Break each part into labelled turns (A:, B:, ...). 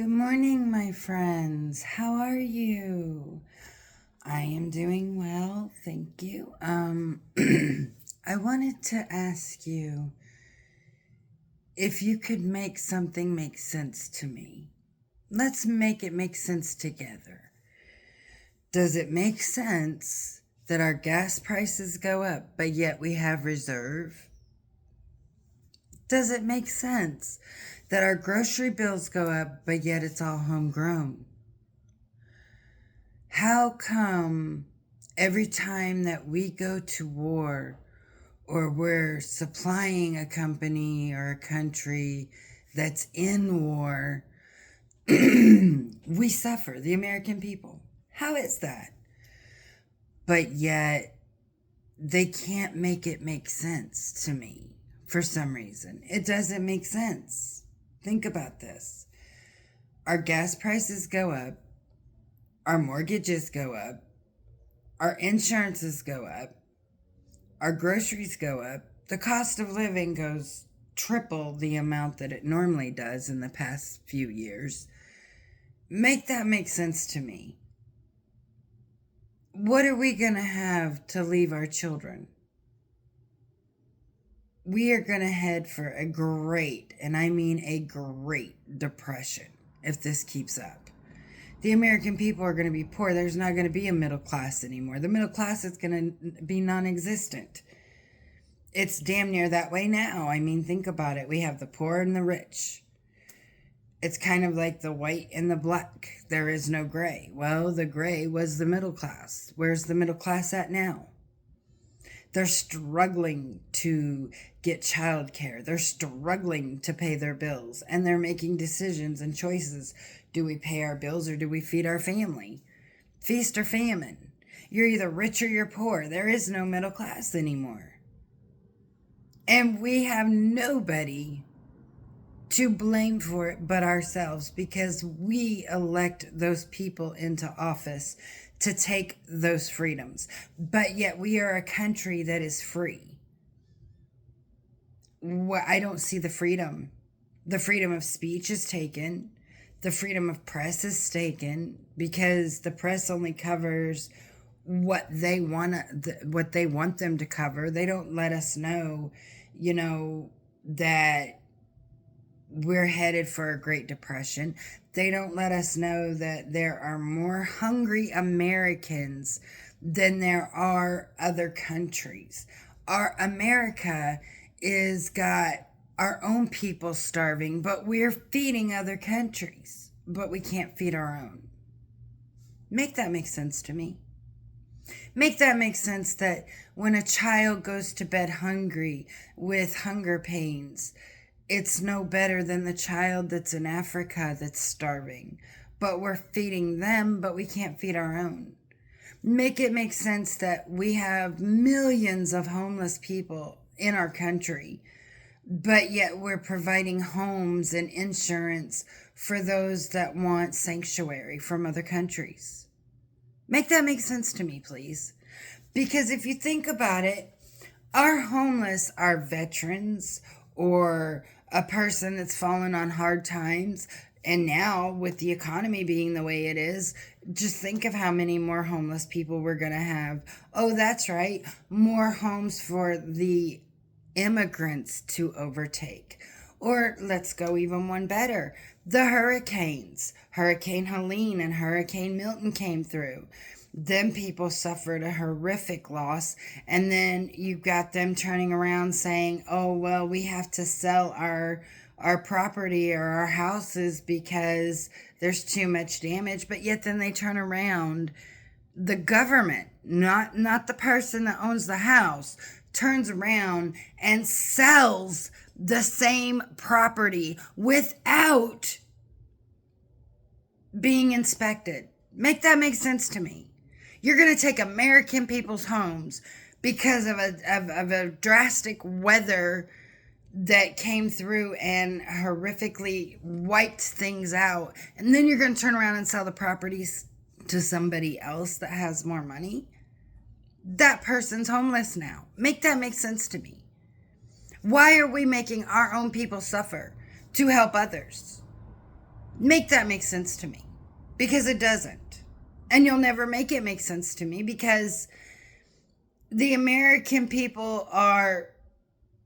A: Good morning, my friends. How are you? I am doing well, thank you. I wanted to ask you if you could make something make sense to me. Let's make it make sense together. Does it make sense that our gas prices go up, but yet we have reserve? Does it make sense that our grocery bills go up, but yet it's all homegrown? How come every time that we go to war or we're supplying a company or a country that's in war, we suffer, the American people? How is that? But yet they can't make it make sense to me for some reason. It doesn't make sense. Think about this. Our gas prices go up. Our mortgages go up. Our insurances go up. Our groceries go up. The cost of living goes triple the amount that it normally does in the past few years. Make that make sense to me. What are we going to have to leave our children? We are going to head for a great, and I mean a great, depression if this keeps up. The American people are going to be poor. There's not going to be a middle class anymore. The middle class is going to be non-existent. It's damn near that way now. I mean, think about it. We have the poor and the rich. It's kind of like the white and the black. There is no gray. Well, the gray was the middle class. Where's the middle class at now? They're struggling to get childcare. They're struggling to pay their bills. And they're making decisions and choices. Do we pay our bills or do we feed our family? Feast or famine. You're either rich or you're poor. There is no middle class anymore. And we have nobody to blame for it but ourselves, because we elect those people into office to take those freedoms. But yet we are a country that is free. I don't see the freedom. The freedom of speech is taken. The freedom of press is taken, because the press only covers what they want them to cover. They don't let us know, that we're headed for a Great Depression. They don't let us know that there are more hungry Americans than there are other countries. Our America is got our own people starving, but we're feeding other countries, but we can't feed our own. Make that make sense to me. Make that make sense that when a child goes to bed hungry with hunger pains, it's no better than the child that's in Africa that's starving. But we're feeding them, but we can't feed our own. Make it make sense that we have millions of homeless people in our country, but yet we're providing homes and insurance for those that want sanctuary from other countries. Make that make sense to me, please. Because if you think about it, our homeless are veterans or a person that's fallen on hard times. And now with the economy being the way it is, just think of how many more homeless people we're going to have. Oh, that's right. More homes for the immigrants to overtake. Or let's go even one better. The hurricanes. Hurricane Helene and Hurricane Milton came through. Them people suffered a horrific loss, and then you've got them turning around saying, oh, well, we have to sell our property or our houses because there's too much damage. But yet then they turn around, the government, not the person that owns the house, turns around and sells the same property without being inspected. Make that make sense to me. You're going to take American people's homes because of a drastic weather that came through and horrifically wiped things out. And then you're going to turn around and sell the properties to somebody else that has more money. That person's homeless now. Make that make sense to me. Why are we making our own people suffer to help others? Make that make sense to me, because it doesn't. And you'll never make it make sense to me, because the American people are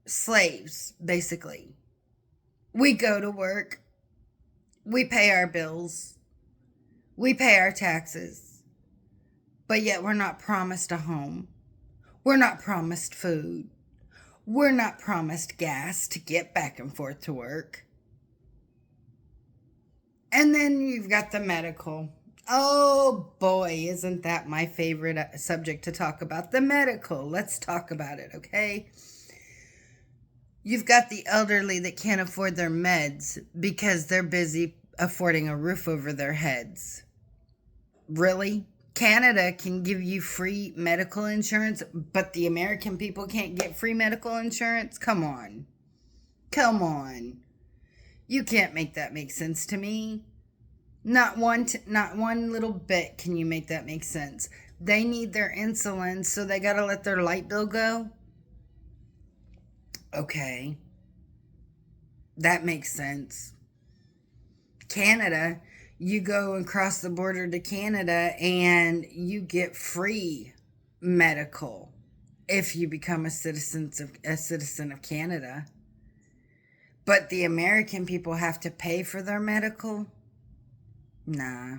A: slaves, basically. We go to work, we pay our bills, we pay our taxes, but yet we're not promised a home. We're not promised food. We're not promised gas to get back and forth to work. And then you've got the medical. Oh boy, isn't that my favorite subject to talk about? The medical. Let's talk about it, okay? You've got the elderly that can't afford their meds because they're busy affording a roof over their heads. Really? Canada can give you free medical insurance, but the American people can't get free medical insurance? Come on. Come on. You can't make that make sense to me. Not one little bit can you make that make sense. They need their insulin, so they gotta let their light bill go? Okay. That makes sense. Canada, you go and cross the border to Canada and you get free medical if you become a citizen of Canada. But the American people have to pay for their medical? Nah.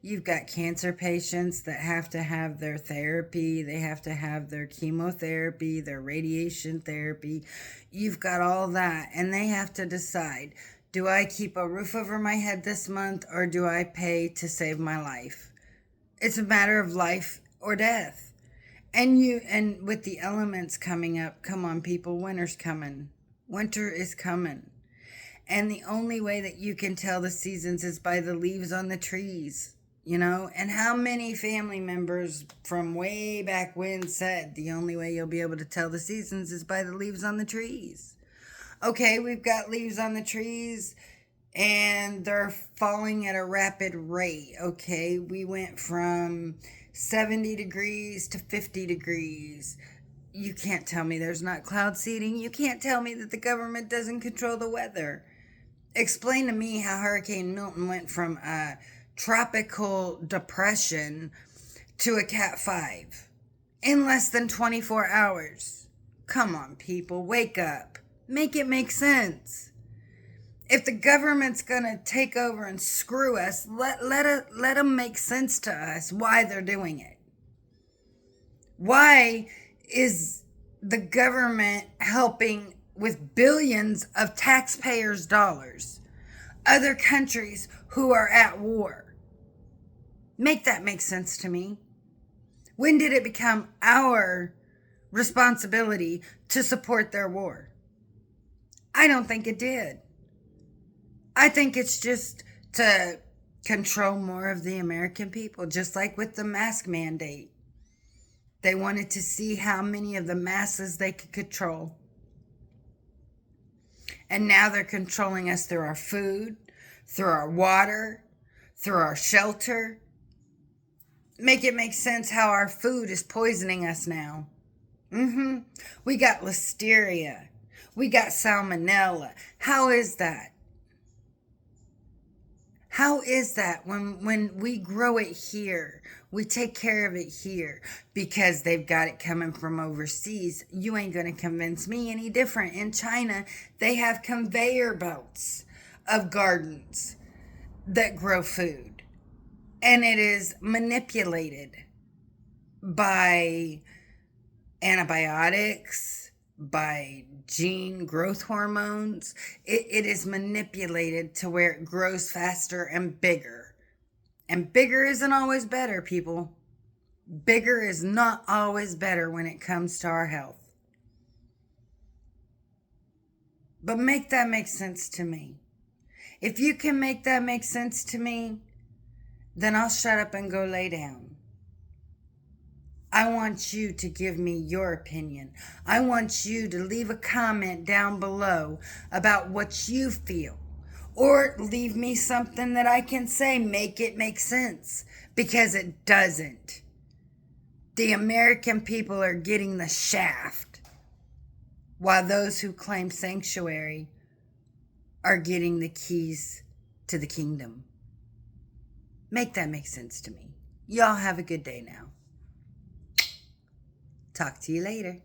A: You've got cancer patients that have to have their therapy. They have to have their chemotherapy, their radiation therapy. You've got all that. And they have to decide, do I keep a roof over my head this month, or do I pay to save my life? It's a matter of life or death. And with the elements coming up, come on people, winter's coming. Winter is coming. And the only way that you can tell the seasons is by the leaves on the trees, And how many family members from way back when said the only way you'll be able to tell the seasons is by the leaves on the trees? Okay, we've got leaves on the trees and they're falling at a rapid rate. Okay, we went from 70 degrees to 50 degrees. You can't tell me there's not cloud seeding. You can't tell me that the government doesn't control the weather. Explain to me how Hurricane Milton went from a tropical depression to a Cat 5 in less than 24 hours. Come on, people, wake up. Make it make sense. If the government's going to take over and screw us, let them make sense to us why they're doing it. Why is the government helping with billions of taxpayers' dollars other countries who are at war? Make that make sense to me. When did it become our responsibility to support their war? I don't think it did. I think it's just to control more of the American people, just like with the mask mandate. They wanted to see how many of the masses they could control. And now they're controlling us through our food, through our water, through our shelter. Make it make sense how our food is poisoning us now. We got listeria. We got salmonella. How is that? How is that when we grow it here, we take care of it here because they've got it coming from overseas? You ain't going to convince me any different. In China, they have conveyor belts of gardens that grow food, and it is manipulated by antibiotics, by gene growth hormones. It is manipulated to where it grows faster and bigger. And bigger isn't always better, people. Bigger is not always better when it comes to our health. But make that make sense to me. If you can make that make sense to me, then I'll shut up and go lay down. I want you to give me your opinion. I want you to leave a comment down below about what you feel. Or leave me something that I can say, make it make sense. Because it doesn't. The American people are getting the shaft, while those who claim sanctuary are getting the keys to the kingdom. Make that make sense to me. Y'all have a good day now. Talk to you later.